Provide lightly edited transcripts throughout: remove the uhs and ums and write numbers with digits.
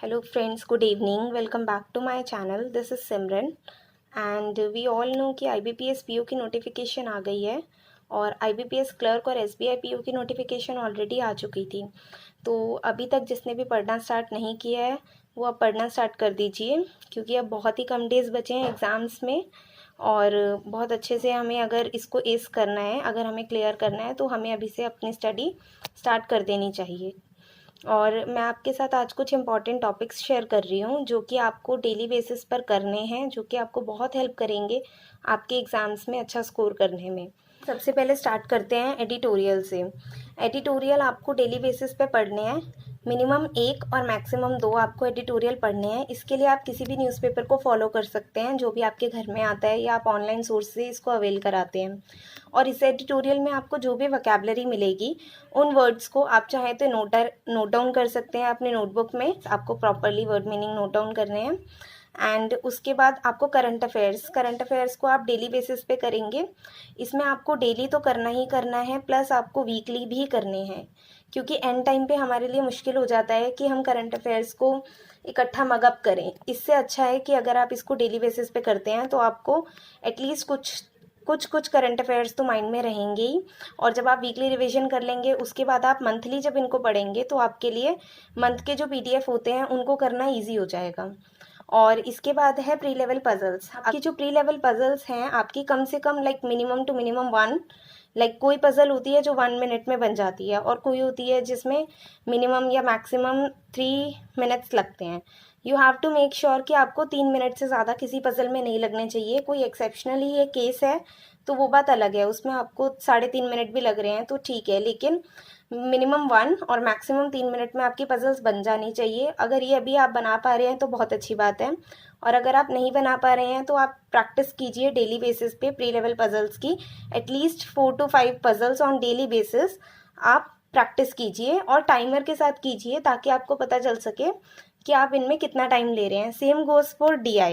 Hello friends, good evening. Welcome back to my channel. This is Simran and we all know कि IBPS PO की notification आ गई है और IBPS clerk और SBI PO की notification already आ चुकी थी। तो अभी तक जिसने भी पढ़ना स्टार्ट नहीं किया है वो अब पढ़ना स्टार्ट कर दीजिए, क्योंकि अब बहुत ही कम डेज़ बचे हैं एग्ज़ाम्स में और बहुत अच्छे से हमें अगर इसको एस करना है, अगर हमें क्लियर करना है तो हमें अभी से अपनी स्टडी स्टार्ट कर देनी चाहिए। और मैं आपके साथ आज कुछ इम्पॉर्टेंट टॉपिक्स शेयर कर रही हूँ जो कि आपको डेली बेसिस पर करने हैं, जो कि आपको बहुत हेल्प करेंगे आपके एग्ज़ाम्स में अच्छा स्कोर करने में। सबसे पहले स्टार्ट करते हैं एडिटोरियल से। एडिटोरियल आपको डेली बेसिस पे पढ़ने हैं, मिनिमम 1 और मैक्सिमम 2 आपको एडिटोरियल पढ़ने हैं। इसके लिए आप किसी भी न्यूज़पेपर को फॉलो कर सकते हैं जो भी आपके घर में आता है, या आप ऑनलाइन सोर्स से इसको अवेल कराते हैं। और इस एडिटोरियल में आपको जो भी वोकैबुलरी मिलेगी उन वर्ड्स को आप चाहे तो नोट डाउन कर सकते हैं अपने नोटबुक में। आपको properly word meaning note down करने हैं। एंड उसके बाद आपको करंट अफेयर्स को आप डेली बेसिस पे करेंगे। इसमें आपको डेली तो करना ही करना है, प्लस आपको वीकली भी करने हैं, क्योंकि एंड टाइम पे हमारे लिए मुश्किल हो जाता है कि हम करंट अफेयर्स को इकट्ठा मगअप करें। इससे अच्छा है कि अगर आप इसको डेली बेसिस पे करते हैं तो आपको एटलीस्ट कुछ करंट अफेयर्स तो माइंड में रहेंगे ही। और जब आप वीकली रिवीजन कर लेंगे उसके बाद आप मंथली जब इनको पढ़ेंगे तो आपके लिए मंथ के जो PDF होते हैं उनको करना ईजी हो जाएगा। और इसके बाद है प्री लेवल पजल्स। आपकी जो प्री लेवल पजल्स हैं आपकी कम से कम मिनिमम टू मिनिमम 1, कोई पजल होती है जो 1 मिनट में बन जाती है और कोई होती है जिसमें मिनिमम या मैक्सिमम 3 मिनट्स लगते हैं। You have to make sure कि आपको 3 मिनट से ज़्यादा किसी पजल में नहीं लगने चाहिए। कोई एक्सेप्शनली ये केस है तो वो बात अलग है, उसमें आपको 3.5 मिनट भी लग रहे हैं तो ठीक है, लेकिन मिनिमम 1 और मैक्सिमम 3 मिनट में आपकी पजल्स बन जानी चाहिए। अगर ये अभी आप बना पा रहे हैं तो बहुत अच्छी बात है, और अगर आप नहीं बना पा रहे हैं तो आप प्रैक्टिस कीजिए डेली बेसिस पे प्री लेवल पजल्स की। At least 4 to 5 puzzles on daily basis आप प्रैक्टिस कीजिए और टाइमर के साथ कीजिए, ताकि आपको पता चल सके कि आप इनमें कितना टाइम ले रहे हैं। Same goes for DI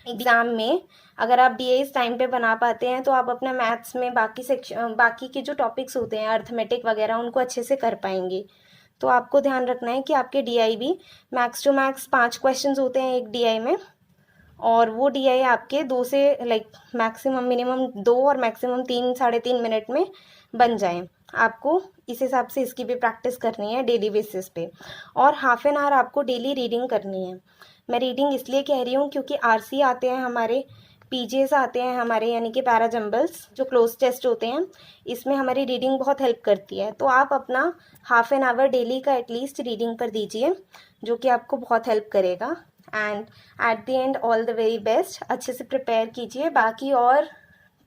exam में। अगर आप DI इस टाइम पे बना पाते हैं तो आप अपना मैथ्स में बाकी के जो टॉपिक्स होते हैं अर्थमेटिक वगैरह उनको अच्छे से कर पाएंगे। तो आपको ध्यान रखना है कि आपके DI भी मैक्स टू मैक्स 5 क्वेश्चंस होते हैं एक DI में, और वो DI आपके 2 से मैक्सिमम मिनिमम 2 और मैक्सिमम 3 3.5 मिनट में बन जाएं। आपको इस हिसाब से इसकी भी प्रैक्टिस करनी है डेली बेसिस पे। और हाफ एन आवर आपको डेली रीडिंग करनी है। मैं रीडिंग इसलिए कह रही हूँ क्योंकि RC आते हैं हमारे, PJs आते हैं हमारे, यानी कि पैरा जंबल्स जो क्लोज टेस्ट होते हैं, इसमें हमारी रीडिंग बहुत हेल्प करती है। तो आप अपना हाफ एन आवर डेली का एटलीस्ट रीडिंग पर दीजिए, जो कि आपको बहुत हेल्प करेगा। And at the end all the very best. अच्छे से प्रिपेयर कीजिए। बाकी और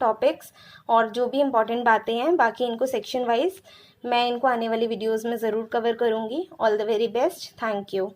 टॉपिक्स और जो भी इम्पॉर्टेंट बातें हैं बाकी इनको सेक्शन वाइज मैं इनको आने वाली वीडियोस में ज़रूर कवर करूँगी। All the very best. Thank you.